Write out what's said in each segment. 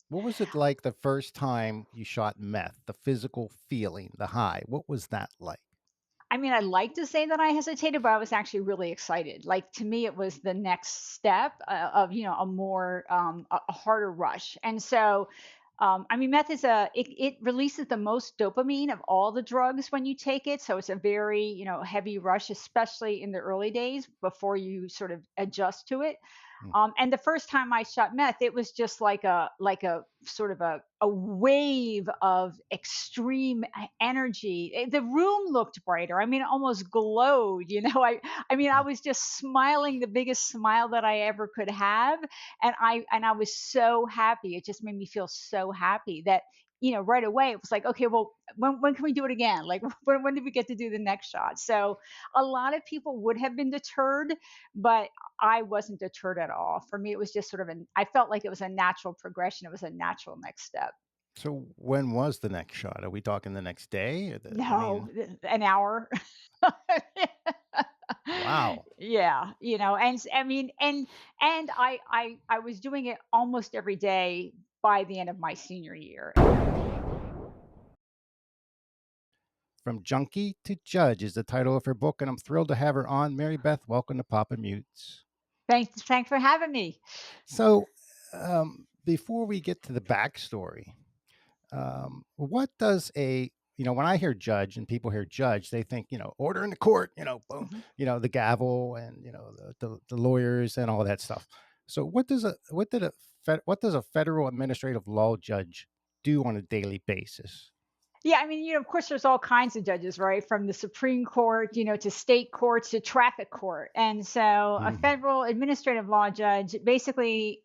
What was it like the first time you shot meth? The physical feeling, the high. What was that like? I mean, I'd like to say that I hesitated, but I was actually really excited. Like to me, it was the next step of a more a harder rush. And so, I mean, meth is it releases the most dopamine of all the drugs when you take it. So it's a very heavy rush, especially in the early days before you sort of adjust to it. Mm. And the first time I shot meth, it was just like a sort of a wave of extreme energy. The room looked brighter. I mean, it almost glowed. I mean, I Uh, was just smiling the biggest smile that I ever could have, and I was so happy. It just made me feel so happy that right away it was like, okay, well, when can we do it again? Like, when did we get to do the next shot? So a lot of people would have been deterred, but I wasn't deterred at all. For me, it was just sort of I felt like it was a natural progression. It was a natural next step. so when was the next shot? Are we talking the next day? I No, mean, an hour. wow. Yeah, I mean, and I was doing it almost every day by the end of my senior year. From Junkie to Judge is the title of her book, and I'm thrilled to have her on. Mary Beth, welcome to Papa Mutes. Thanks for having me. So, before we get to the backstory, what does when I hear judge and people hear judge, they think, order in the court, boom, Mhm. the gavel and, the lawyers and all that stuff. So what does a federal administrative law judge do on a daily basis? Yeah, I mean, of course, there's all kinds of judges, right? From the Supreme Court, to state courts to traffic court. And so a Mhm. federal administrative law judge basically,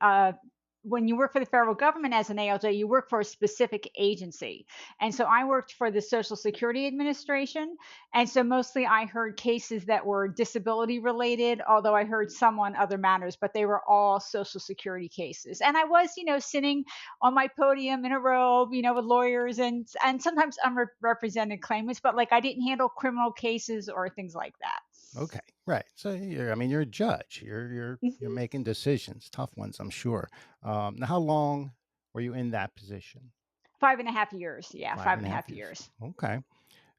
when you work for the federal government as an ALJ, you work for a specific agency. And so I worked for the Social Security Administration. And so mostly I heard cases that were disability related, although I heard some on other matters, but they were all Social Security cases. And I was, sitting on my podium in a robe, with lawyers and sometimes unrepresented claimants, but like I didn't handle criminal cases or things like that. Okay, right. So you're a judge. You're Mhm. making decisions, tough ones, I'm sure. Now, how long were you in that position? 5.5 years. Yeah, Five five and and a a half half years. years. Okay.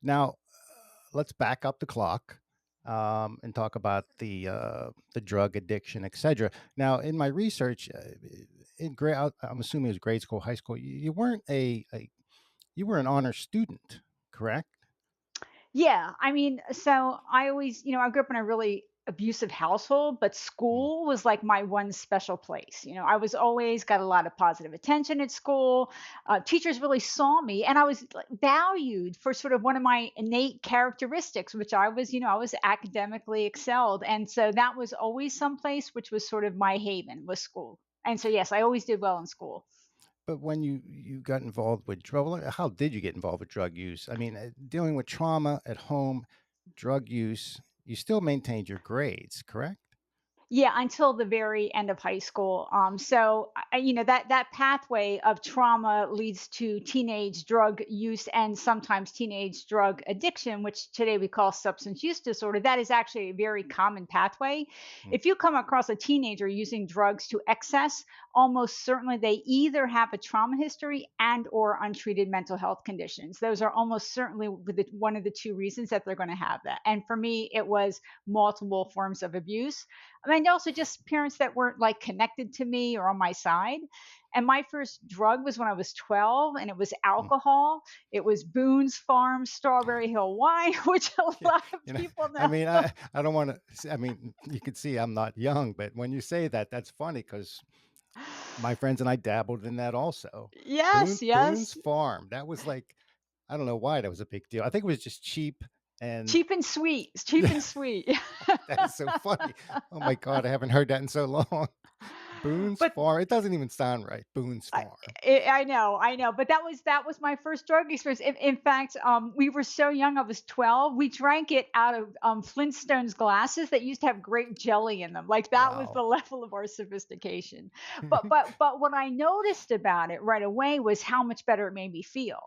Now, let's back up the clock and talk about the drug addiction, etc. Now, in my research, in grade, I'm assuming it was grade school, high school. You weren't you were an honor student, correct? Yeah, I mean, so I always, I grew up in a really abusive household, but Mm. school was like my one special place. I was always got a lot of positive attention at school. Teachers really saw me, and I was like, valued for sort of one of my innate characteristics, which I was academically excelled, and so that was always someplace which was sort of my haven was school. And so yes, I always did well in school. But when you got involved with drug, how did you get involved with drug use? I mean, dealing with trauma at home, drug use, you still maintained your grades, correct? Yeah, until the very end of high school. So that pathway of trauma leads to teenage drug use and sometimes teenage drug addiction, which today we call substance use disorder. That is actually a very common pathway. Mm. If you come across a teenager using drugs to excess, almost certainly they either have a trauma history and or untreated mental health conditions. Those are almost certainly one of the two reasons that they're going to have that. And for me, it was multiple forms of abuse. I mean, also just parents that weren't like connected to me or on my side. And my first drug was when I was 12, and it was Mm. alcohol. It was Boone's Farm Strawberry Hill Wine, which a Yeah, lot of you know, people I know. mean, I don't want to. I mean, you can see I'm not young, but when you say that, that's funny because my friends and I dabbled in that also. Yes, Boone's yes. Farm. That was like, I don't know why that was a big deal. I think it was just cheap and Cheap and sweet. Cheap yeah, and sweet. that is so funny. Oh my God, I haven't heard that in so long. Boone's But Farm. It doesn't even sound right. Boone's I Farm. I know, but that was my first drug experience. In fact, we were so young. I was 12. We drank it out of Flintstones glasses that used to have grape jelly in them. Like that was the Wow. level of our sophistication. But what I noticed about it right away was how much better it made me feel.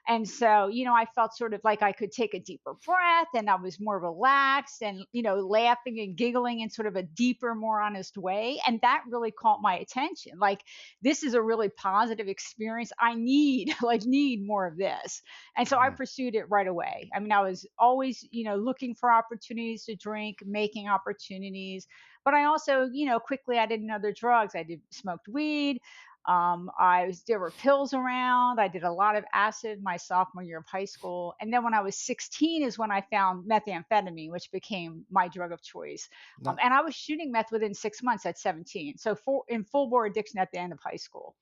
And so I felt sort of like I could take a deeper breath, and I was more relaxed, and laughing and giggling in sort of a deeper, more honest way. And that really caught my attention. Like, this is a really positive experience. I need like need more of this. And so I Mm. pursued it right away. I mean, I was always, looking for opportunities to drink, making opportunities, but I also, quickly added in other drugs. I did smoked weed. There were pills around. I did a lot of acid my sophomore year of high school, and then when I was 16 is when I found methamphetamine, which became my drug of choice. Now, And I was shooting meth within 6 months at 17, so in full bore addiction at the end of high school.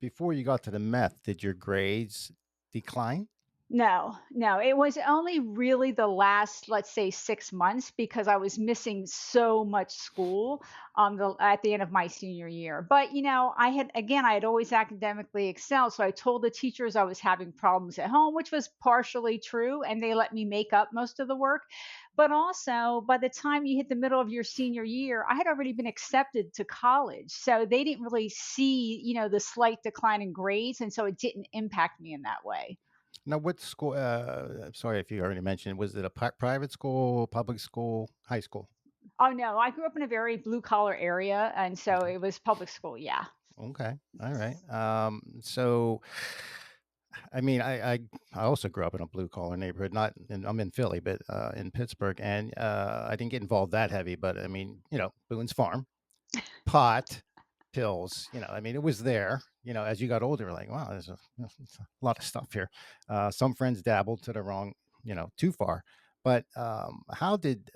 before you got to the meth, did your grades decline? No, no, it was only really the last, let's say, 6 months because I was missing so much school, at the end of my senior year. But, I had always academically excelled, so I told the teachers I was having problems at home, which was partially true, and they let me make up most of the work. But also, by the time you hit the middle of your senior year, I had already been accepted to college, so they didn't really see, the slight decline in grades, and so it didn't impact me in that way. Now, what school? I'm sorry if you already mentioned. Was it a private school, public school, high school? Oh, no, I grew up in a very blue collar area, and so Okay. it was public school, yeah. Okay. All right. So, I mean, I also grew up in a blue collar neighborhood. Not, I'm in Philly, but in Pittsburgh, and I didn't get involved that heavy. But I mean, Boone's Farm, pot, pills. I mean, it was there. As you got older, like, wow, there's a lot of stuff here. Some friends dabbled to the wrong, too far. But how did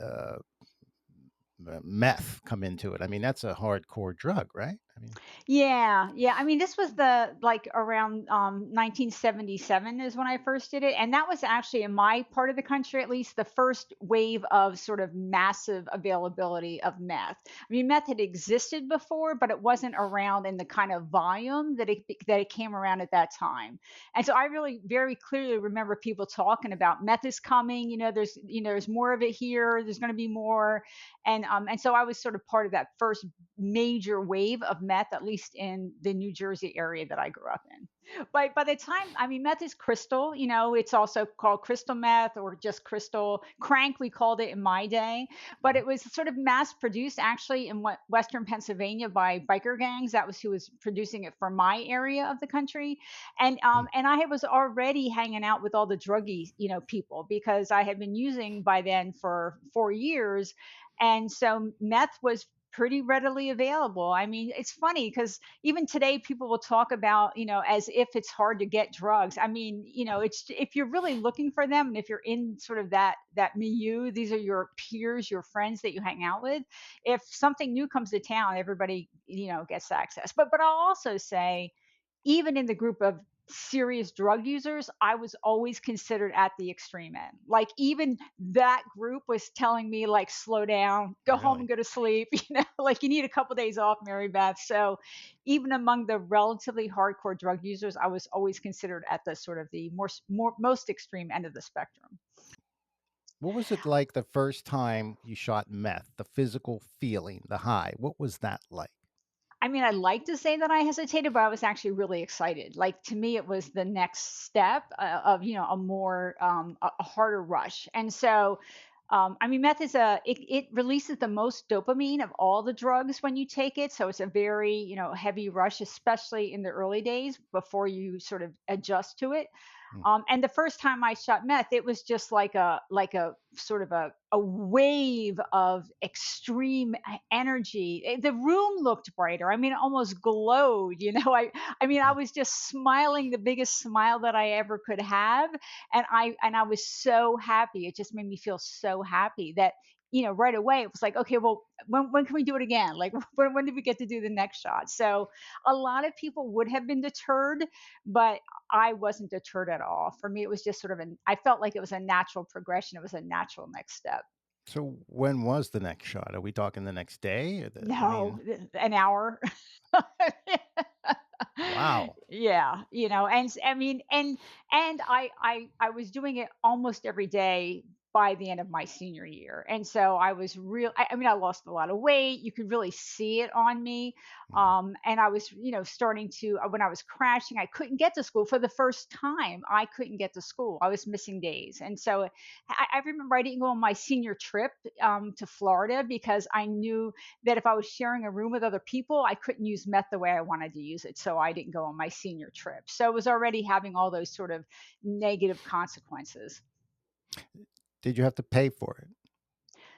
meth come into it? I mean, that's a hardcore drug, right? I mean, Yeah, yeah. I mean, this was the like around 1977 is when I first did it, and that was actually in my part of the country, at least, the first wave of sort of massive availability of meth. I mean, meth had existed before, but it wasn't around in the kind of volume that it came around at that time. And so I really very clearly remember people talking about meth is coming. There's more of it here. There's going to be more, and so I was sort of part of that first major wave of meth, at least in the New Jersey area that I grew up in. But by the time, I mean, meth is crystal, it's also called crystal meth or just crystal crank, we called it in my day. But it was sort of mass produced actually in Western Pennsylvania by biker gangs. That was who was producing it for my area of the country. And I was already hanging out with all the druggy, people because I had been using by then for 4 years. And so meth was pretty readily available. I mean, it's funny because even today people will talk about, as if it's hard to get drugs. I mean, it's if you're really looking for them and if you're in sort of that milieu, these are your peers, your friends that you hang out with. If something new comes to town, everybody, gets access. But I'll also say even in the group of serious drug users, I was always considered at the extreme end. Like even that group was telling me like slow down, go home really. and go to sleep, like you need a couple days off, Mary Beth. So even among the relatively hardcore drug users, I was always considered at the sort of the most extreme end of the spectrum. What was it like the first time you shot meth? The physical feeling, the high. What was that like? I mean, I'd like to say that I hesitated, but I was actually really excited. Like to me, it was the next step of a more a harder rush. And so, I mean, meth is it releases the most dopamine of all the drugs when you take it. So it's a very heavy rush, especially in the early days before you sort of adjust to it. Mm. And the first time I shot meth, it was just like a sort of a wave of extreme energy. The room looked brighter. I mean, it almost glowed. I mean, I Yeah. was just smiling the biggest smile that I ever could have, and I was so happy. It just made me feel so happy that right away it was like, okay, well, when can we do it again? Like, when did we get to do the next shot? So a lot of people would have been deterred, but I wasn't deterred at all. For me, it was just sort of I felt like it was a natural progression. It was a natural next step. So when was the next shot? Are we talking the next day? I No, mean, an hour. wow. Yeah, I mean, and I was doing it almost every day by the end of my senior year. And so I was I mean, I lost a lot of weight. You could really see it on me. Mhm. And I was, starting to, when I was crashing, I couldn't get to school for the first time. I couldn't get to school. I was missing days. And so I remember I didn't go on my senior trip to Florida because I knew that if I was sharing a room with other people, I couldn't use meth the way I wanted to use it. So I didn't go on my senior trip. So I was already having all those sort of negative consequences. Did you have to pay for it?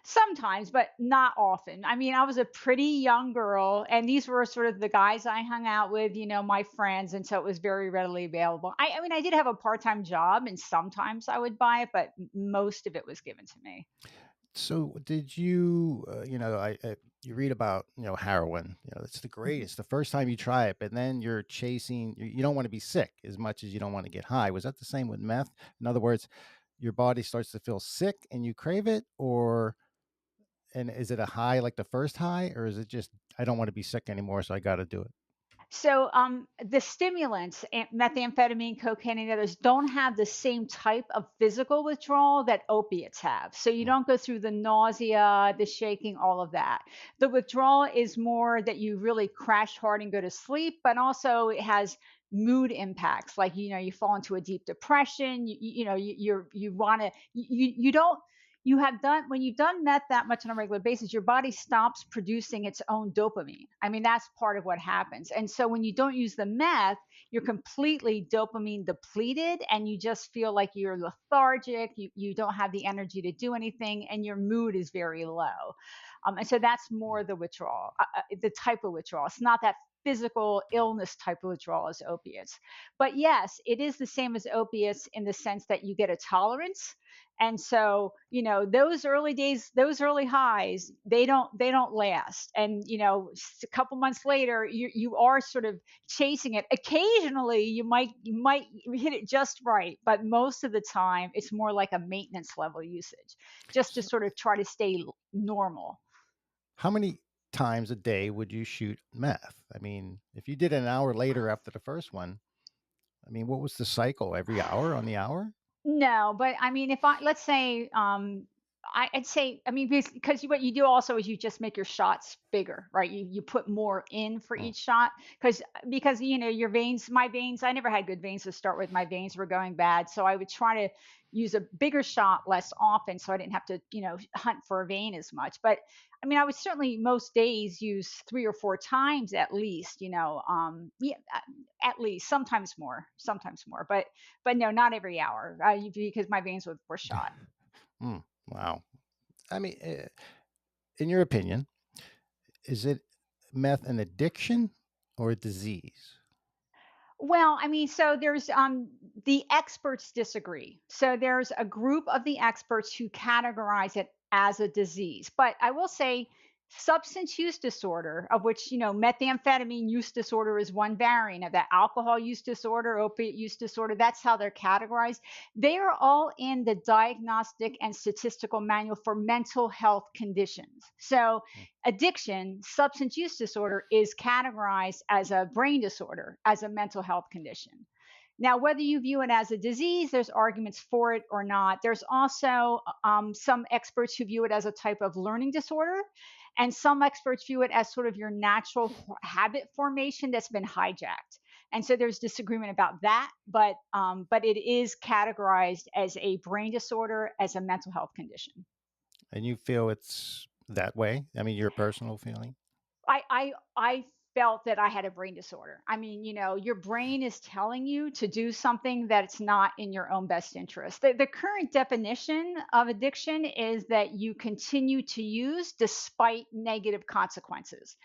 Sometimes, but not often. I mean, I was a pretty young girl, and these were sort of the guys I hung out with, my friends. And so it was very readily available. I mean, I did have a part time job, and sometimes I would buy it, but most of it was given to me. So did you, you read about, heroin, it's the Mhm. greatest, the first time you try it, but then you're chasing, you don't want to be sick as much as you don't want to get high. Was that the same with meth? In other words, your body starts to feel sick and you crave it, and is it a high like the first high, or is it just, I don't want to be sick anymore, so I got to do it? So, the stimulants, methamphetamine, cocaine, and others, don't have the same type of physical withdrawal that opiates have. So, you Mm, don't go through the nausea, the shaking, all of that. The withdrawal is more that you really crash hard and go to sleep, but also it has mood impacts. Like, you fall into a deep depression. You want to, you don't. You have done when you've done meth that much on a regular basis, your body stops producing its own dopamine. I mean, that's part of what happens. And so when you don't use the meth, you're completely dopamine depleted and you just feel like you're lethargic, you don't have the energy to do anything, and your mood is very low. And so that's mm. more the withdrawal, the type of withdrawal. It's not that physical illness type of withdrawal as opiates. But yes, it is the same as opiates in the sense that you get a tolerance. And so, those early days, those early highs, they don't last. And, a couple months later, you are sort of chasing it. Occasionally, you might hit it just right, but most of the time, it's more like a maintenance level usage, just to So sort of try to stay normal. how many times a day would you shoot meth? I mean, if you did it an hour later after the first one, I mean, what was the cycle? Every hour on the hour? No, but I mean, if I let's say, I'd say, I mean, because what you do also is you just make your shots bigger, right? You put more in for Mm. each shot because your veins, my veins, I never had good veins to start with. My veins were going bad, so I would try to use a bigger shot less often, so I didn't have to hunt for a vein as much. But I mean, I would certainly most days use 3 or 4 times at least, yeah, at least sometimes more, but no, not every hour, because my veins were shot. Mm, wow. I mean, in your opinion, is it meth an addiction or a disease? Well, I mean, so there's the experts disagree. So there's a group of the experts who categorize it as a disease. But I will say substance use disorder, of which, methamphetamine use disorder is one variant of that, alcohol use disorder, opiate use disorder, that's how they're categorized. They are all in the diagnostic and statistical manual for mental health conditions. So Mm. addiction, substance use disorder, is categorized as a brain disorder, as a mental health condition. Now, whether you view it as a disease, there's arguments for it or not. There's also some experts who view it as a type of learning disorder, and some experts view it as sort of your natural habit formation that's been hijacked. And so there's disagreement about that, but it is categorized as a brain disorder, as a mental health condition. And you feel it's that way? I mean, your personal feeling? I felt that I had a brain disorder. I mean, your brain is telling you to do something that it's not in your own best interest. The current definition of addiction is that you continue to use despite negative consequences.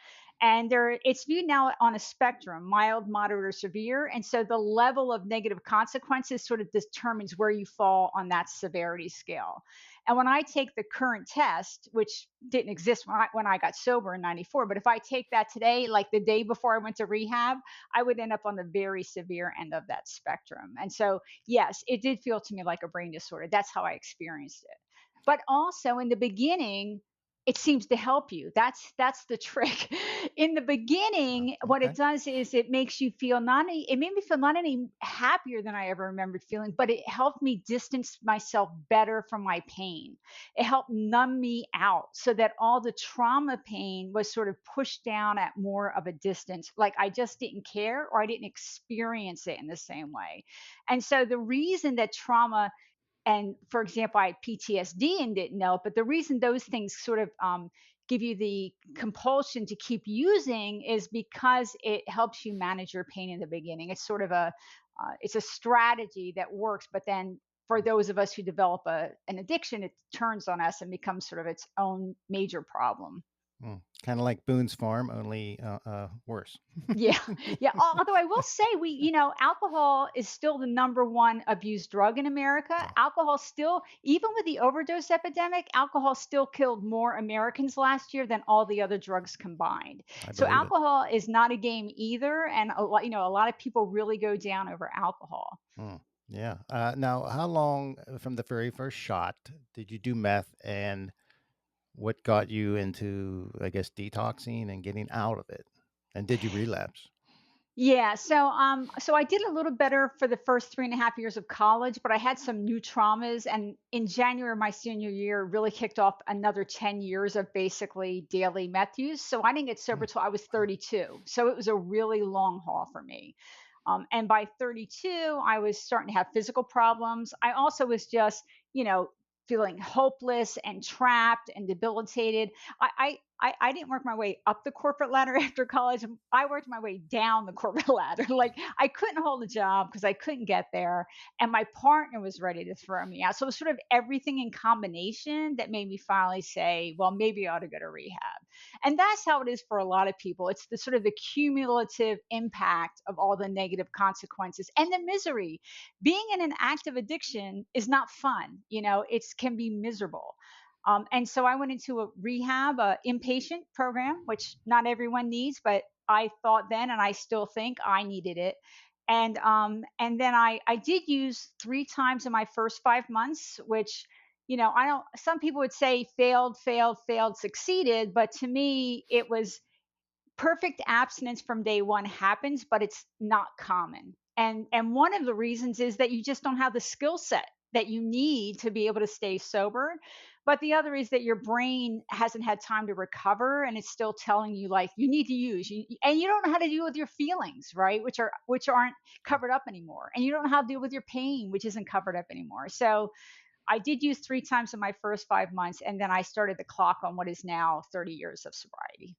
And it's viewed now on a spectrum, mild, moderate, or severe. And so the level of negative consequences sort of determines where you fall on that severity scale. And when I take the current test, which didn't exist when I got sober in 94, but if I take that today, like the day before I went to rehab, I would end up on the very severe end of that spectrum. And so, yes, it did feel to me like a brain disorder. That's how I experienced it. But also in the beginning, it seems to help you. That's the trick. In the beginning, what it Okay. does is it makes you feel not any it made me feel not any happier than I ever remembered feeling, but it helped me distance myself better from my pain. It helped numb me out so that all the trauma pain was sort of pushed down at more of a distance. Like I just didn't care or I didn't experience it in the same way. And so the reason that trauma and for example, I had PTSD and didn't know, but the reason those things sort of give you the compulsion to keep using is because it helps you manage your pain in the beginning. It's sort of it's a strategy that works, but then for those of us who develop an addiction, it turns on us and becomes sort of its own major problem. Kind of like Boone's Farm, only worse. Yeah, yeah. Although I will say, alcohol is still the number one abused drug in America. Oh, Alcohol still, even with the overdose epidemic, alcohol still killed more Americans last year than all the other drugs combined. I So believe it. alcohol is not a game either, and a lot of people really go down over alcohol. Mm, yeah. Now, how long from the very first shot did you do meth, and what got you into, I guess, detoxing and getting out of it? And did you relapse? Yeah, so I did a little better for the first 3.5 years of college, but I had some new traumas, and in January of my senior year, really kicked off another 10 years of basically daily meth use. So I didn't get sober Mm, till I was 32. So it was a really long haul for me. And by 32, I was starting to have physical problems. I also was just, you know, feeling hopeless and trapped and debilitated. I didn't work my way up the corporate ladder after college. I worked my way down the corporate ladder. Like I couldn't hold a job because I couldn't get there, and my partner was ready to throw me out. So it was sort of everything in combination that made me finally say, "Well, maybe I ought to go to rehab." And that's how it is for a lot of people. It's the sort of the cumulative impact of all the negative consequences and the misery. Being in an active addiction is not fun. It can be miserable. And so I went into a rehab, inpatient program, which not everyone needs, but I thought then, and I still think I needed it. And then I did use 3 times in my first 5 months, which I don't. Some people would say failed, failed, failed, succeeded, but to me, it was perfect abstinence from day one happens, but it's not common. And one of the reasons is that you just don't have the skill set that you need to be able to stay sober. But the other is that your brain hasn't had time to recover and it's still telling you like you need to use and you don't know how to deal with your feelings, right? Which aren't covered up anymore. And you don't know how to deal with your pain, which isn't covered up anymore. So I did use 3 times in my first 5 months, and then I started the clock on what is now 30 years of sobriety.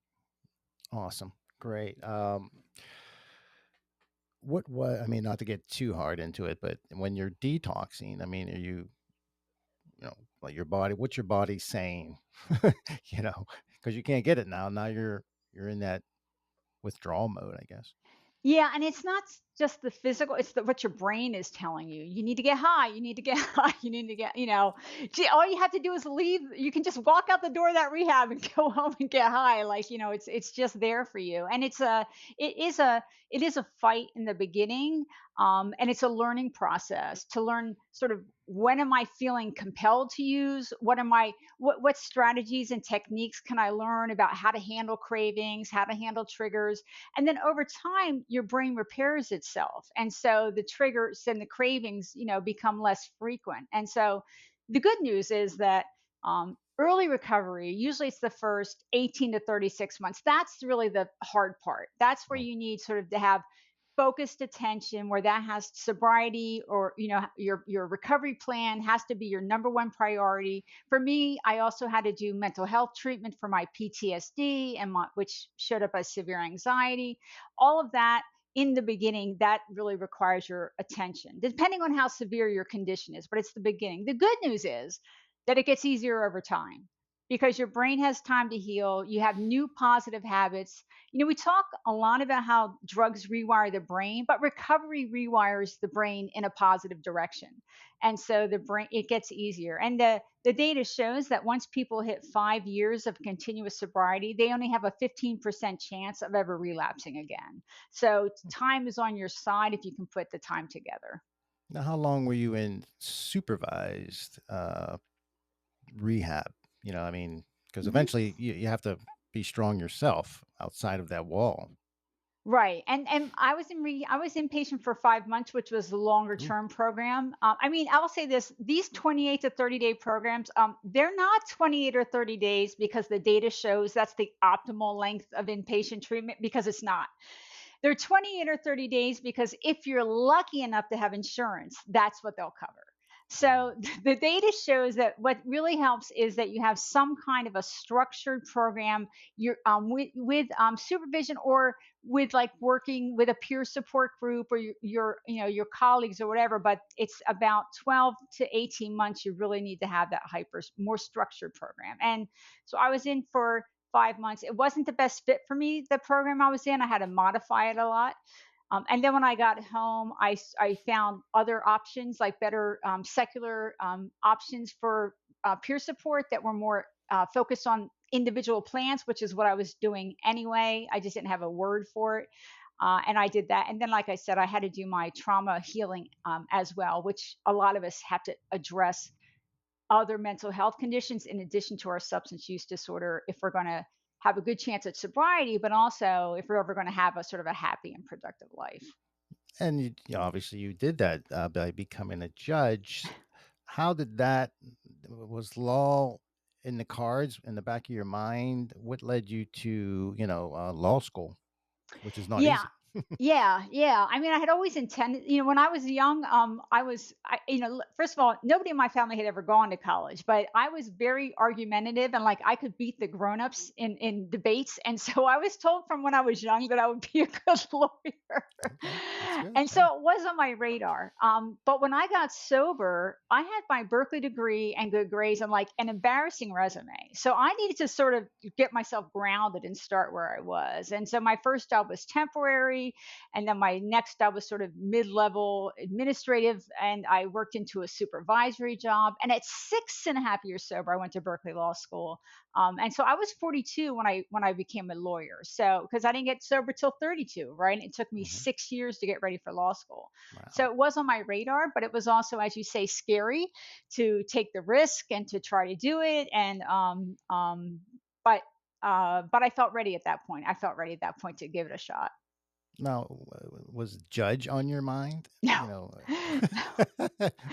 awesome. Great. What I mean, not to get too hard into it, but when you're detoxing, I mean, are you, like your body, what's your body saying? you know, because you can't get it now. Now you're in that withdrawal mode, I guess. Yeah, and it's not just the physical, it's what your brain is telling you. You need to get high, you need to get high, you need to get, all you have to do is leave. You can just walk out the door of that rehab and go home and get high. Like, it's just there for you. And it is a it is a fight in the beginning. And it's a learning process to learn sort of when am I feeling compelled to use? What strategies and techniques can I learn about how to handle cravings, how to handle triggers? And then over time your brain repairs itself, and so the triggers and the cravings become less frequent. And so the good news is that early recovery, usually it's the first 18 to 36 months, that's really the hard part. That's where Mm, you need sort of to have focused attention, where that has sobriety, or your recovery plan has to be your number one priority. For me, I also had to do mental health treatment for my PTSD, which showed up as severe anxiety. All of that in the beginning, that really requires your attention depending on how severe your condition is, but it's the beginning. The good news is that it gets easier over time because your brain has time to heal. You have new positive habits. We talk a lot about how drugs rewire the brain, but recovery rewires the brain in a positive direction. And so the brain, it gets easier. And the data shows that once people hit 5 years of continuous sobriety, they only have a 15% chance of ever relapsing again. So time is on your side if you can put the time together. now, how long were you in supervised rehab? I mean, because Mhm. eventually you have to be strong yourself outside of that wall. Right, and I was inpatient for 5 months, which was the longer Ooh, term program. I mean, I'll say this, these 28 to 30-day programs, they're not 28 or 30 days because the data shows that's the optimal length of inpatient treatment, because it's not. They're 28 or 30 days because if you're lucky enough to have insurance, that's what they'll cover. mm, So the data shows that what really helps is that you have some kind of a structured program, you're with supervision, or with like working with a peer support group, or your colleagues or whatever. But it's about 12 to 18 months you really need to have that hyper more structured program. And so I was in for 5 months. It wasn't the best fit for me, the program I was in. I had to modify it a lot. And then when I got home, I found other options, like better secular options for peer support that were more focused on individual plants, which is what I was doing anyway. I just didn't have a word for it. And I did that. And then, like I said, I had to do my trauma healing as well, which a lot of us have to address other mental health conditions in addition to our substance use disorder if we're going to have a good chance at sobriety, but also if we're ever going to have a sort of a happy and productive life. and obviously you did that, by becoming a judge. How did that was law in the cards in the back of your mind? What led you to, law school, which is not Yeah. easy? Yeah, yeah. I mean, I had always intended, when I was young, first of all, nobody in my family had ever gone to college, but I was very argumentative, and like I could beat the grown-ups in debates. And so I was told from when I was young that I would be a good lawyer. Okay, that's good. And Yeah. so it was on my radar. But when I got sober, I had my Berkeley degree and good grades and like an embarrassing resume. So I needed to sort of get myself grounded and start where I was. And so my first job was temporary, and then my next job was sort of mid-level administrative, and I worked into a supervisory job. And at 6.5 years sober, I went to Berkeley Law School. And so I was 42 when I became a lawyer. So because I didn't get sober till 32, right? It took me Hmm. 6 years to get ready for law school. So Wow. it was on my radar, but it was also, as you say, scary to take the risk and to try to do it. And but I felt ready at that point. I felt ready at that point to give it a shot. Now, was judge on your mind? No,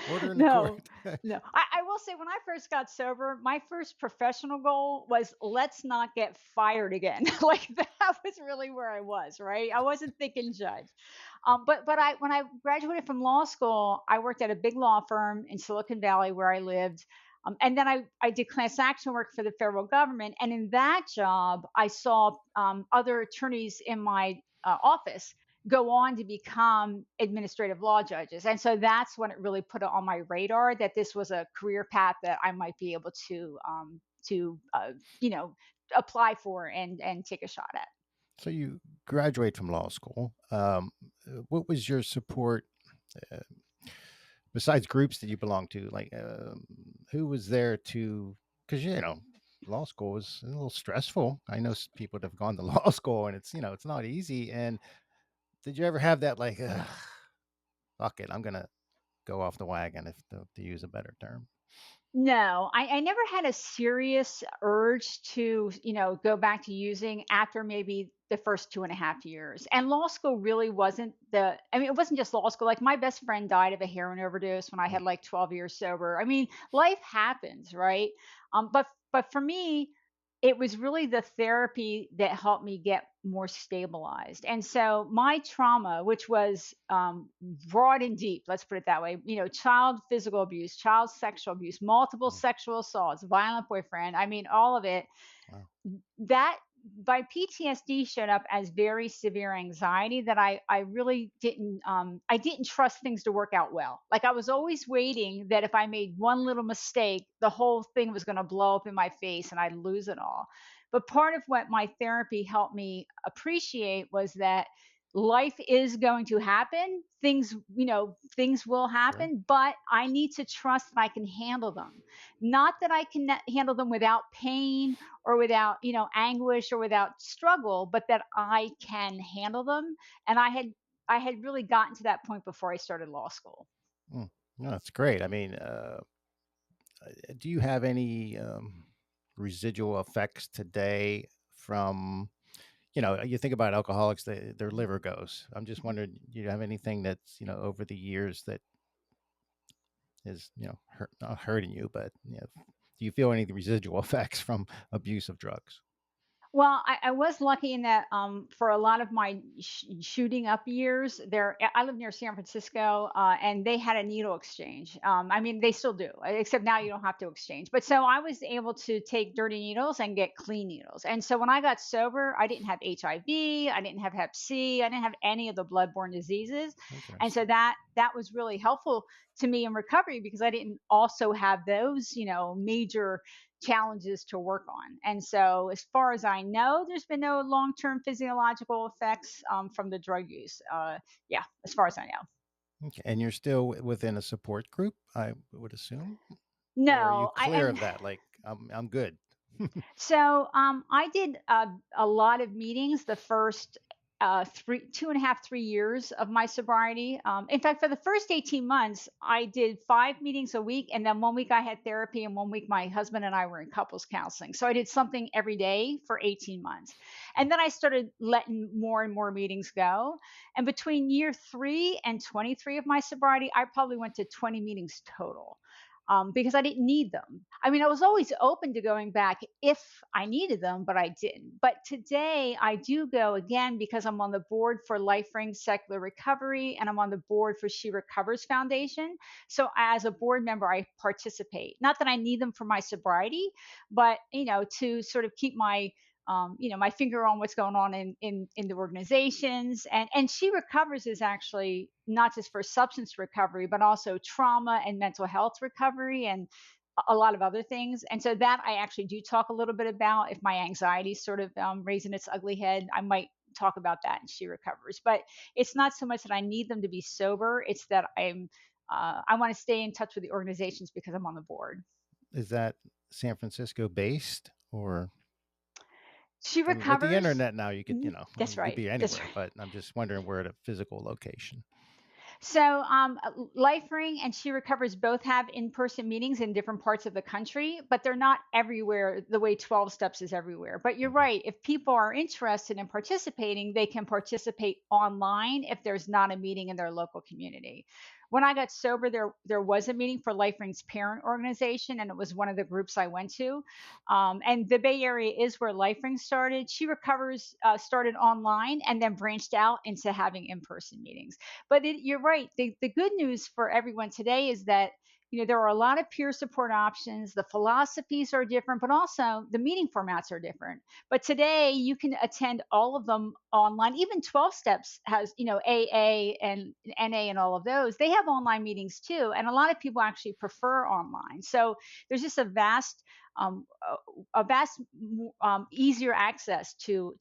Order in the no, court. no. I will say when I first got sober, my first professional goal was let's not get fired again. Like that was really where I was, right? I wasn't thinking judge. But I when I graduated from law school, I worked at a big law firm in Silicon Valley where I lived. And then I did class action work for the federal government. And in that job, I saw other attorneys in my office go on to become administrative law judges. And so that's when it really put it on my radar that this was a career path that I might be able to you know apply for and take a shot at. So you graduate from law school. What was your support, uh, besides groups that you belong to? Like, who was there to? Because law school is a little stressful. I know people that have gone to law school, and it's not easy. And did you ever have that, like, "Ugh, fuck it, I'm gonna go off the wagon," if to use a better term? No, I never had a serious urge to, go back to using after maybe the first 2.5 years. And law school really wasn't I mean, it wasn't just law school. Like my best friend died of a heroin overdose when I Mm, had like 12 years sober. I mean, life happens, right? But for me, it was really the therapy that helped me get more stabilized. And so my trauma, which was broad and deep, let's put it that way, child physical abuse, child sexual abuse, multiple mm, sexual assaults, violent boyfriend, I mean, all of it, wow. that by PTSD showed up as very severe anxiety that I really didn't trust things to work out well. Like I was always waiting that if I made one little mistake, the whole thing was going to blow up in my face and I'd lose it all. But part of what my therapy helped me appreciate was that life is going to happen. Things will Sure. happen, but I need to trust that I can handle them. Not that I can handle them without pain or without anguish or without struggle, but that I can handle them. And I had really gotten to that point before I started law school. Mm. No, that's great. I mean, do you have any residual effects today from, you think about alcoholics, their liver goes. I'm just wondering, do you have anything that's, over the years that is, not hurting you, but, do you feel any residual effects from abuse of drugs? Well, I was lucky in that for a lot of my shooting up years, I live near San Francisco, and they had a needle exchange. I mean, they still do, except now you don't have to exchange. But so I was able to take dirty needles and get clean needles. And so when I got sober, I didn't have HIV, I didn't have Hep C, I didn't have any of the bloodborne diseases, and so Interesting. that was really helpful to me in recovery because I didn't also have those, major challenges to work on. And so, as far as I know, there's been no long term physiological effects from the drug use. Yeah, as far as I know. Okay. And you're still within a support group, I would assume? Or are you No, I clear and of that? Like, I'm good. So I did a lot of meetings the first 2.5, 3 years of my sobriety. In fact, for the first 18 months, I did 5 meetings a week, and then 1 week I had therapy, and 1 week my husband and I were in couples counseling. So I did something every day for 18 months, and then I started letting more and more meetings go. And between year 3 and 23 of my sobriety, I probably went to 20 meetings total. Because I didn't need them. I mean, I was always open to going back if I needed them, but I didn't. But today I do go again because I'm on the board for Life Ring Secular Recovery and I'm on the board for She Recovers Foundation. So as a board member, I participate. Not that I need them for my sobriety, but to sort of keep my finger on what's going on in the organizations. And She Recovers is actually not just for substance recovery, but also trauma and mental health recovery and a lot of other things. And so that I actually do talk a little bit about. If my anxiety is sort of raising its ugly head, I might talk about that in She Recovers. But it's not so much that I need them to be sober; it's that I want to stay in touch with the organizations because I'm on the board. Is that San Francisco based, or She I mean, with the Recovers. internet now, you could, Mhm. That's you could right. be That's anywhere, right. but I'm just wondering where the physical location. So, Life Ring and She Recovers both have in person meetings in different parts of the country, but they're not everywhere the way 12 Steps is everywhere. But you're Mhm. right. If people are interested in participating, they can participate online if there's not a meeting in their local community. When I got sober, there was a meeting for Life Ring's parent organization, and it was one of the groups I went to. And the Bay Area is where Life Ring started. She Recovers started online and then branched out into having in person meetings. But you're right. The good news for everyone today is that there are a lot of peer support options. The philosophies are different, but also the meeting formats are different. But today you can attend all of them online. Even 12 Steps has AA and NA and all of those. They have online meetings too, and a lot of people actually prefer online. So there's just um, a vast easier access to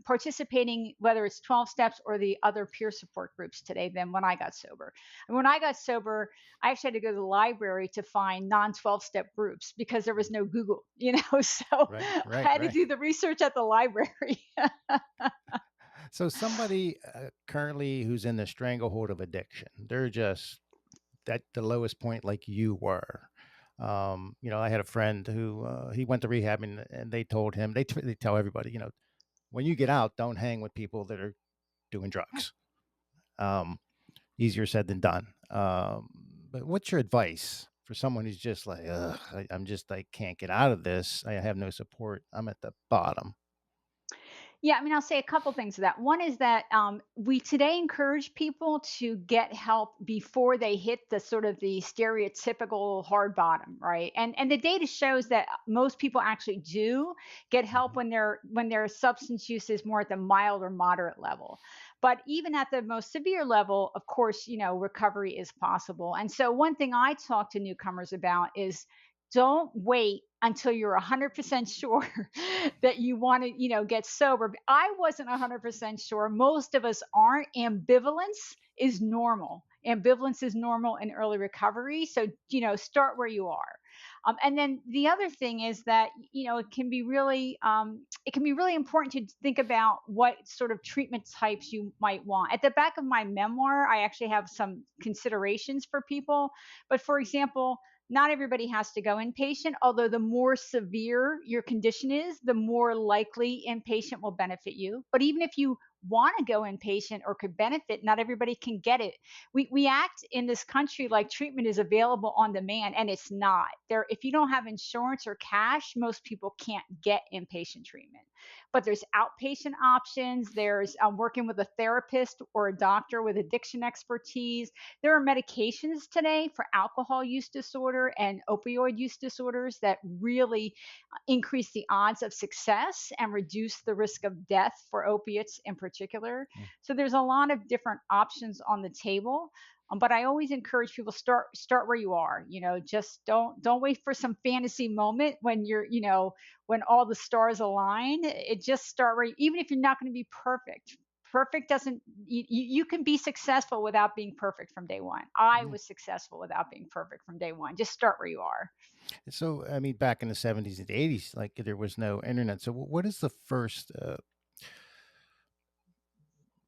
participating, whether it's 12 steps or the other peer support groups today than when I got sober. And when I got sober, I actually had to go to the library to find non 12 step groups because there was no Google, so Right, I right, had to right. do the research at the library. So somebody currently who's in the stranglehold of addiction, they're just at the lowest point, like you were. I had a friend who he went to rehab, and they told him they tell everybody, when you get out, don't hang with people that are doing drugs. Um, Easier said than done. But what's your advice for someone who's just like, ugh, I can't get out of this. I have no support. I'm at the bottom. Yeah, I mean, I'll say a couple things to that. One is that we today encourage people to get help before they hit the sort of the stereotypical hard bottom, right? And the data shows that most people actually do get help Mhm. when their substance use is more at the mild or moderate level. But even at the most severe level, of course, recovery is possible. And so one thing I talk to newcomers about is don't wait until you're 100% sure that you want to, get sober. I wasn't 100% sure. Most of us aren't. Ambivalence is normal. Ambivalence is normal in early recovery. So, start where you are. And then the other thing is that, it can be really important to think about what sort of treatment types you might want. At the back of my memoir, I actually have some considerations for people. But for example, Not everybody has to go inpatient, although the more severe your condition is, the more likely inpatient will benefit you. But even if you want to go inpatient or could benefit, not everybody can get it. We act in this country like treatment is available on demand, and it's not. There, if you don't have insurance or cash, most people can't get inpatient treatment. But there's outpatient options. There's working with a therapist or a doctor with addiction expertise. There are medications today for alcohol use disorder and opioid use disorders that really increase the odds of success and reduce the risk of death for opiates in particular. Mm. So there's a lot of different options on the table. But I always encourage people start where you are. Just don't wait for some fantasy moment when when all the stars align. It just start where, even if you're not going to be perfect. Perfect doesn't you can be successful without being perfect from day one. I Yeah. was successful without being perfect from day one. Just start where you are. So, I mean, back in the 70s and 80s, like there was no internet. So, what is the first?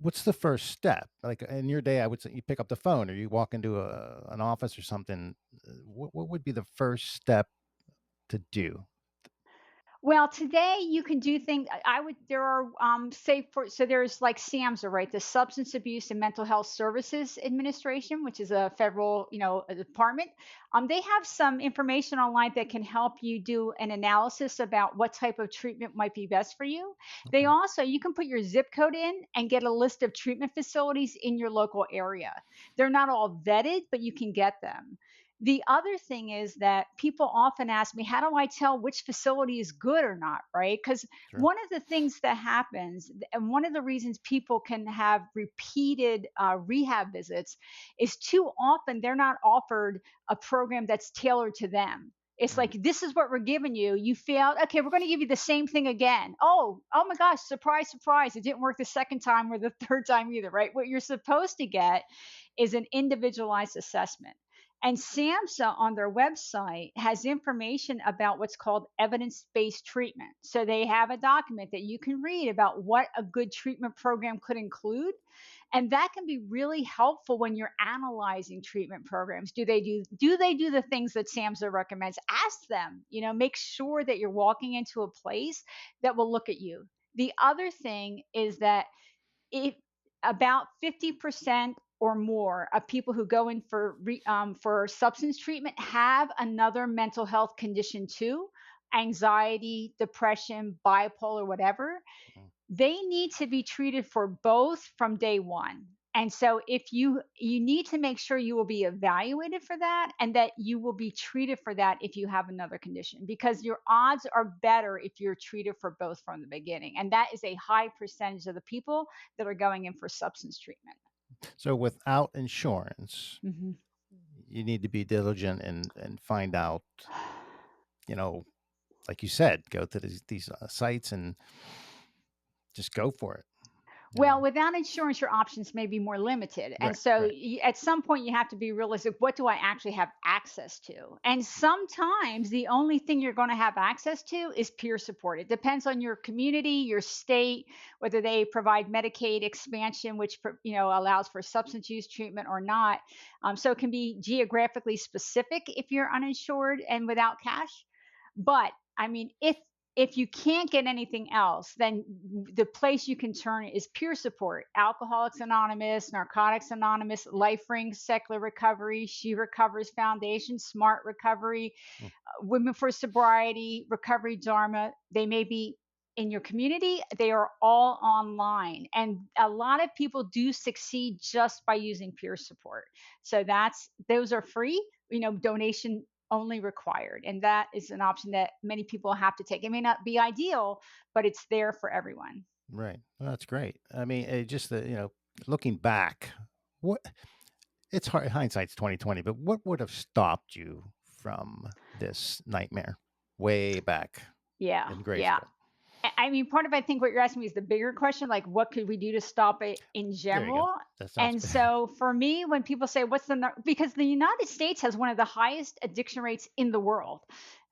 What's the first step? Like in your day, I would say you pick up the phone or you walk into an office or something. What would be the first step to do? Well, today you can do things. I would. There are say for so there's like SAMHSA, right? The Substance Abuse and Mental Health Services Administration, which is a federal a department. They have some information online that can help you do an analysis about what type of treatment might be best for you. They Okay, also, you can put your zip code in and get a list of treatment facilities in your local area. They're not all vetted, but you can get them. The other thing is that people often ask me, how do I tell which facility is good or not? Right? Because sure. one of the things that happens, and one of the reasons people can have repeated rehab visits, is too often they're not offered a program that's tailored to them. It's Mm, like, this is what we're giving you. You failed. Okay, we're going to give you the same thing again. Oh my gosh, surprise, surprise. It didn't work the second time or the third time either, right? What you're supposed to get is an individualized assessment. And SAMHSA on their website has information about what's called evidence based treatment. So they have a document that you can read about what a good treatment program could include. And that can be really helpful when you're analyzing treatment programs. Do they do the things that SAMHSA recommends? Ask them, make sure that you're walking into a place that will look at you. The other thing is that if about 50% or more of people who go in for substance treatment have another mental health condition too, anxiety, depression, bipolar, whatever. mm. They need to be treated for both from day one. And so if you need to make sure you will be evaluated for that, and that you will be treated for that if you have another condition, because your odds are better if you're treated for both from the beginning. And that is a high percentage of the people that are going in for substance treatment. So, without insurance, Mhm. you need to be diligent and find out. You know, like you said, go to these sites and just go for it. You Well, know, without insurance, your options may be more limited. And right, so right. at some point, you have to be realistic. What do I actually have access to? And sometimes the only thing you're going to have access to is peer support. It depends on your community, your state, whether they provide Medicaid expansion, which allows for substance use treatment or not. So it can be geographically specific if you're uninsured and without cash. But I mean, if you can't get anything else, then the place you can turn is peer support. Alcoholics Anonymous, Narcotics Anonymous, Life Ring, Secular Recovery, She Recovers Foundation, Smart Recovery, Mm. Women for Sobriety, Recovery Dharma. They may be in your community. They are all online. And a lot of people do succeed just by using peer support. So those are free, donation only required. And that is an option that many people have to take. It may not be ideal, but it's there for everyone. Right. Well, that's great. I mean, just looking back, what it's hard. Hindsight's 2020, but what would have stopped you from this nightmare way back Yeah. in grade Yeah. school? I mean, part of I think what you're asking me is the bigger question, like what could we do to stop it in There you go. general? That sounds And good. so for me, when people say, because the United States has one of the highest addiction rates in the world.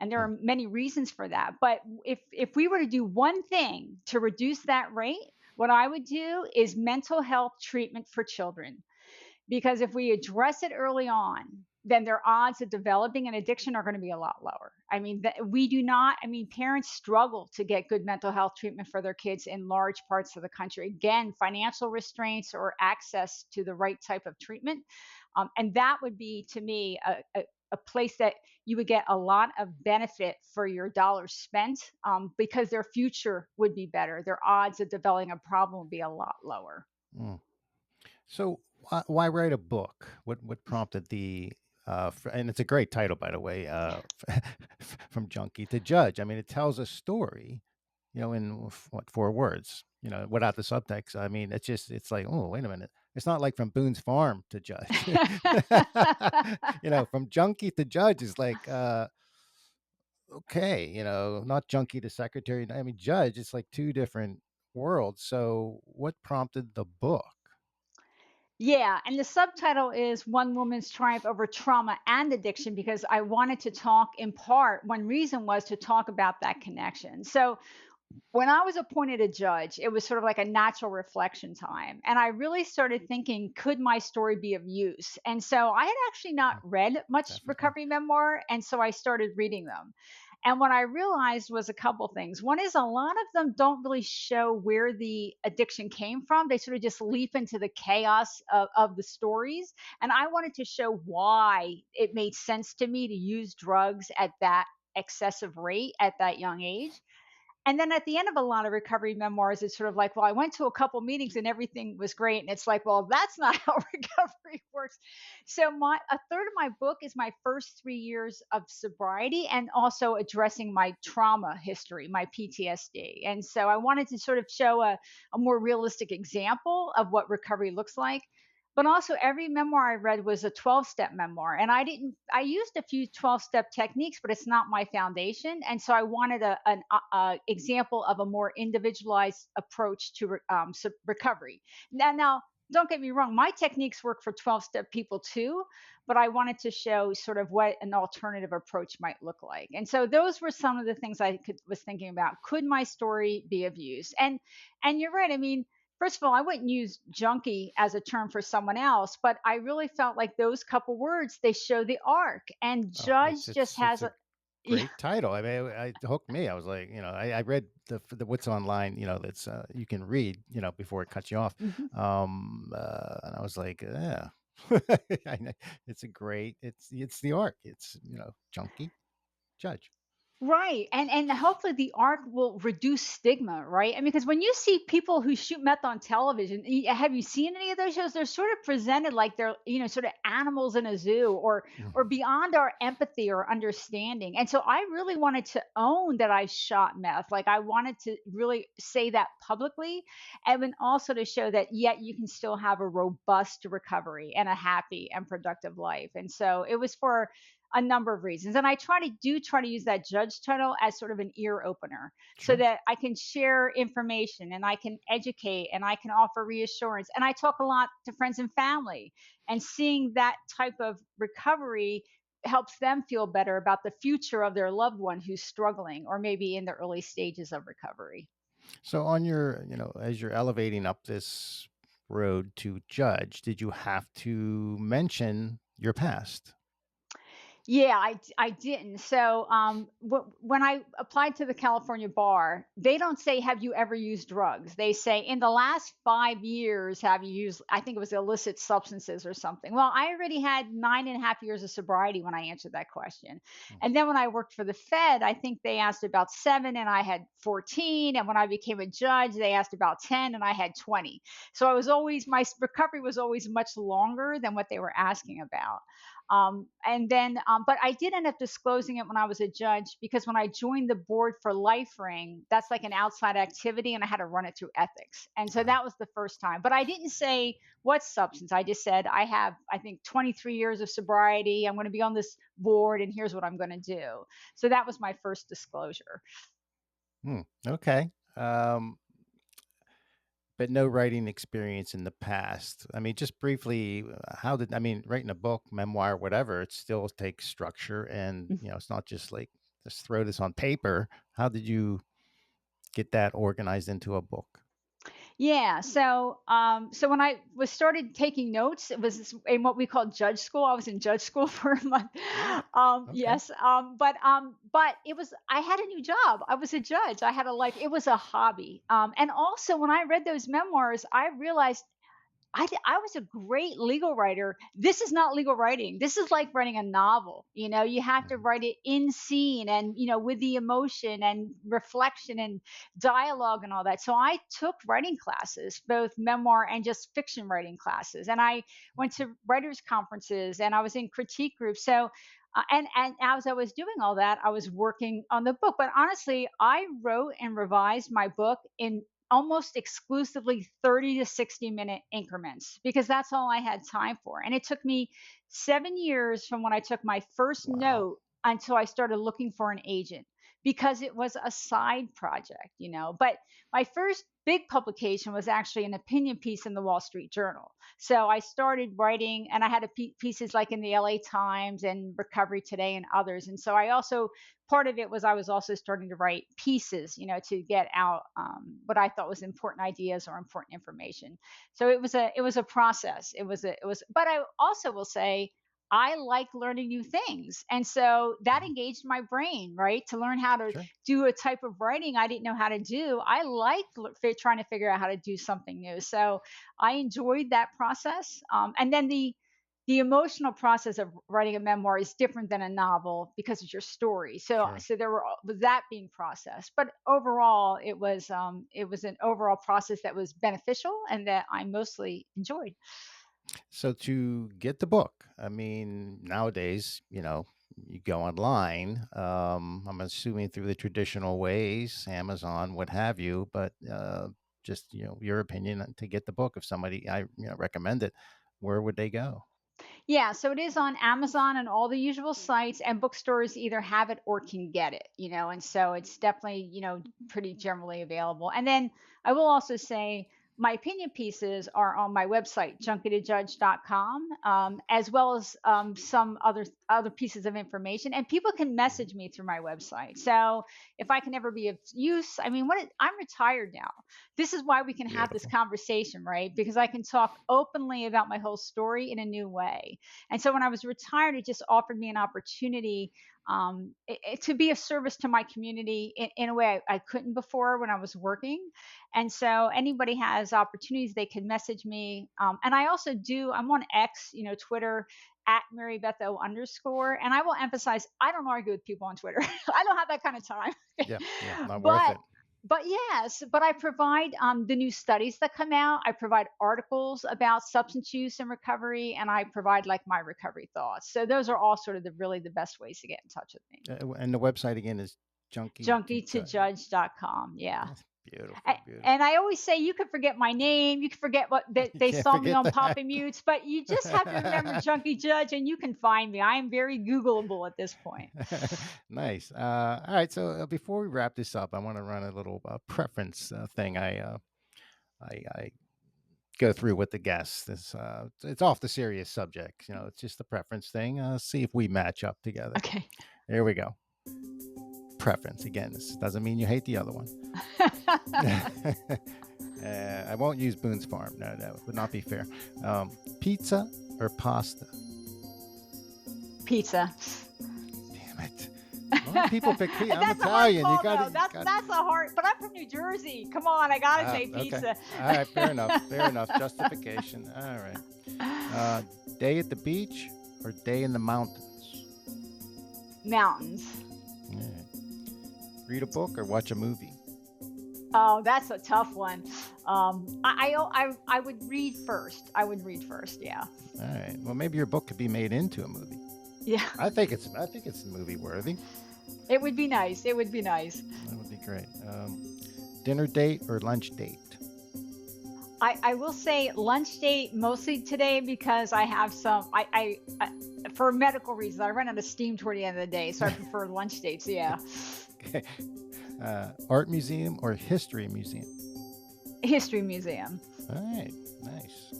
And there are Mm, many reasons for that. But if we were to do one thing to reduce that rate, what I would do is mental health treatment for children, because if we address it early on, then their odds of developing an addiction are going to be a lot lower. I mean, we do not, I mean, parents struggle to get good mental health treatment for their kids in large parts of the country. Again, financial restraints or access to the right type of treatment. And that would be, to me, a place that you would get a lot of benefit for your dollars spent, because their future would be better. Their odds of developing a problem would be a lot lower. Mm. So why write a book? What prompted the and it's a great title, by the way, from junkie to judge. I mean, it tells a story, in what, 4 words, without the subtext. I mean, it's like, oh, wait a minute. It's not like from Boone's Farm to judge. From junkie to judge is like, okay, not junkie to secretary. I mean, judge. It's like two different worlds. So, what prompted the book? Yeah, and the subtitle is One Woman's Triumph Over Trauma and Addiction, because I wanted to talk, in part, one reason was to talk about that connection. So when I was appointed a judge, it was sort of like a natural reflection time. And I really started thinking, could my story be of use? And so I had actually not Mm, read much definitely. recovery memoir. And so I started reading them. And what I realized was a couple things. One is a lot of them don't really show where the addiction came from. They sort of just leap into the chaos of the stories. And I wanted to show why it made sense to me to use drugs at that excessive rate at that young age. And then at the end of a lot of recovery memoirs, it's sort of like, well, I went to a couple meetings and everything was great. And it's like, well, that's not how recovery works. So a third of my book is my first 3 years of sobriety and also addressing my trauma history, my PTSD. And so I wanted to sort of show a more realistic example of what recovery looks like. But also, every memoir I read was a 12-step memoir. And I used a few 12-step techniques, but it's not my foundation. And so I wanted an example of a more individualized approach to recovery. Now, don't get me wrong, my techniques work for 12-step people too, but I wanted to show sort of what an alternative approach might look like. And so those were some of the things was thinking about. Could my story be of use? And you're right. I mean, first of all, I wouldn't use junkie as a term for someone else, but I really felt like those couple words, they show the arc. And Oh, judge just it's has a a, yeah. great title. I mean, it hooked me. I was like, I read the what's online, that's you can read, before it cuts you off. Mhm. And I was like, yeah, I know. It's the arc. It's junkie judge. Right. And hopefully the arc will reduce stigma, right? I mean, because when you see people who shoot meth on television, have you seen any of those shows? They're sort of presented like they're, sort of animals in a zoo, or Mhm. beyond our empathy or understanding. And so I really wanted to own that I shot meth. Like, I wanted to really say that publicly, and then also to show that yet you can still have a robust recovery and a happy and productive life. And so it was for a number of reasons. And I try to use that judge title as sort of an ear opener, so Sure. that I can share information and I can educate and I can offer reassurance. And I talk a lot to friends and family, and seeing that type of recovery helps them feel better about the future of their loved one who's struggling or maybe in the early stages of recovery. So on your, as you're elevating up this road to judge, did you have to mention your past? Yeah, I didn't. So, when I applied to the California bar, they don't say, "Have you ever used drugs?" They say, "In the last 5 years, have you used?" I think it was illicit substances or something. Well, I already had 9.5 years of sobriety when I answered that question. Mm. And then when I worked for the Fed, I think they asked about 7, and I had 14. And when I became a judge, they asked about 10, and I had 20. So my recovery was always much longer than what they were asking about. But I did end up disclosing it when I was a judge, because when I joined the board for Life Ring, that's like an outside activity, and I had to run it through ethics. And so Uh, that was the first time. But I didn't say what substance. I just said, I have, I think, 23 years of sobriety. I'm going to be on this board, and here's what I'm going to do. So that was my first disclosure. okay. But no writing experience in the past. I mean, just briefly, I mean, writing a book, memoir, whatever, it still takes structure, and, it's not just like, just throw this on paper. How did you get that organized into a book? Yeah. So when I was started taking notes, it was in what we call judge school. I was in judge school for a month. Really? Okay. Yes. But it was, I had a new job. I was a judge. I had a life. It was a hobby. And also when I read those memoirs, I realized I was a great legal writer. This is not legal writing. This is like writing a novel. You have to Mhm. write it in scene and, with the emotion and reflection and dialogue and all that. So I took writing classes, both memoir and just fiction writing classes. And I went to writers' conferences and I was in critique groups. And as I was doing all that, I was working on the book. But honestly, I wrote and revised my book in almost exclusively 30 to 60-minute increments because that's all I had time for. And it took me 7 years from when I took my first Wow. note until I started looking for an agent because it was a side project. But my first big publication was actually an opinion piece in the Wall Street Journal. So I started writing, and I had pieces like in the LA Times and Recovery Today and others. And so I also, part of it was I was also starting to write pieces, to get out what I thought was important ideas or important information. So it was a process. But I also will say I like learning new things. And so that Mhm. engaged my brain, right? To learn how to Sure. do a type of writing I didn't know how to do. I like trying to figure out how to do something new. So I enjoyed that process. And then the emotional process of writing a memoir is different than a novel because it's your story. So Sure. so there were with that being processed, but overall it was an overall process that was beneficial and that I mostly enjoyed. So to get the book, I mean, nowadays, you go online. I'm assuming through the traditional ways, Amazon, what have you. But just your opinion to get the book. If somebody I recommend it, where would they go? Yeah, so it is on Amazon and all the usual sites, and bookstores either have it or can get it. And so it's definitely, pretty generally available. And then I will also say my opinion pieces are on my website, junkietoJudge.com, as well as some other pieces of information. And people can Mhm. message me through my website. So if I can ever be of use, I mean, I'm retired now. This is why we can have this Beautiful. conversation, right? Because I can talk openly about my whole story in a new way. And so when I was retired, it just offered me an opportunity to be of service to my community in a way I couldn't before when I was working. And so anybody has opportunities, they can message me. And I also I'm on X, Twitter at Mary Beth O underscore. And I will emphasize, I don't argue with people on Twitter. I don't have that kind of time. Yeah. Yeah. Not worth but it. but yes, but I provide the new studies that come out. I provide articles about substance use and recovery, and I provide like my recovery thoughts. So those are all sort of the best ways to get in touch with me. And the website again is Junkie to Judge. Junkie2judge.com. Yeah. That's beautiful. A- Beautiful. And I always say you can forget my name, you can forget what that You they can't saw me forget on that. Papa Mutes, but you just have to remember Junkie Judge, and you can find me. I am very Googleable at this point. Nice. All right. So before we wrap this up, I want to run a little preference thing. I go through with the guests. It's off the serious subject. It's just a preference thing. See if we match up together. Okay. Here we go. Preference again. This doesn't mean you hate the other one. I won't use Boone's Farm. No, that would not be fair. Pizza or pasta? Pizza. Damn it. A lot of people pick pizza. I'm That's a hard Italian. You call, got though. to. That's a hard. But I'm from New Jersey. Come on, I gotta say Okay. pizza. All right. Fair enough. Fair enough. Justification. All right. Uh, Day at the beach or day in the mountains? Mountains. All right. Read a book or watch a movie? Oh, that's a tough one. I would read first. I would read first. Yeah. All right. Well, maybe your book could be made into a movie. Yeah. I think it's movie worthy. It would be nice. It would be nice. That would be great. Dinner date or lunch date? I will say lunch date mostly today because I have some for medical reasons I run out of steam toward the end of the day, so I prefer lunch dates. Yeah. Okay. Art museum or history museum? History museum. All right. Nice.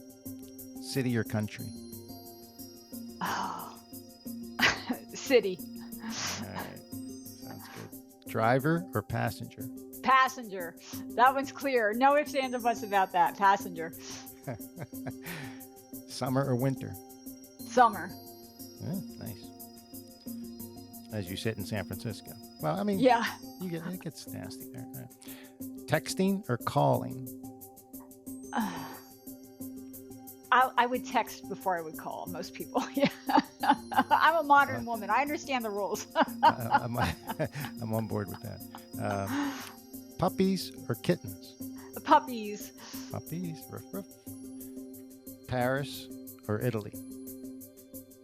City or country? Oh. City. All right. Sounds good. Driver or passenger? Passenger. That one's clear. No ifs, ands, or buts about that. Passenger. Summer or winter? Summer. Nice. As you sit in San Francisco. Well, I mean, Yeah. it gets nasty there. Right? Texting or calling? I would text before I would call most people. Yeah. I'm a modern woman. I understand the rules. I'm, I'm on board with that. Puppies or kittens? Puppies. Puppies. Ruff, ruff. Paris or Italy?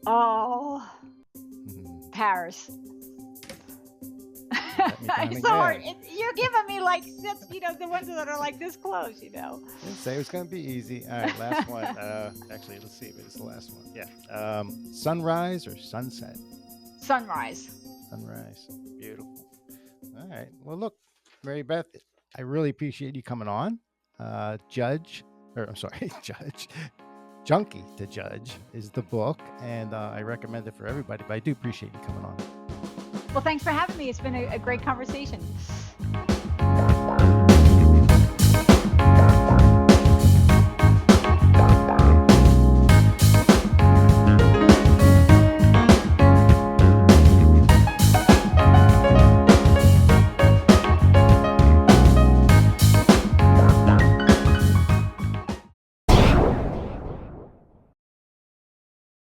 Oh, Hmm. Paris. Let me down It's so hard. again. You're giving me like six, the ones that are like this close. Didn't say it was going to be easy. All right, last one. Actually, let's see if it's the last one. Yeah. Sunrise or sunset? Sunrise. Sunrise. Beautiful. All right. Well, look, Mary Beth, I really appreciate you coming on. Judge, or I'm sorry, Judge. Junkie to Judge is the book, and I recommend it for everybody, but I do appreciate you coming on. Well, thanks for having me. It's been a great conversation.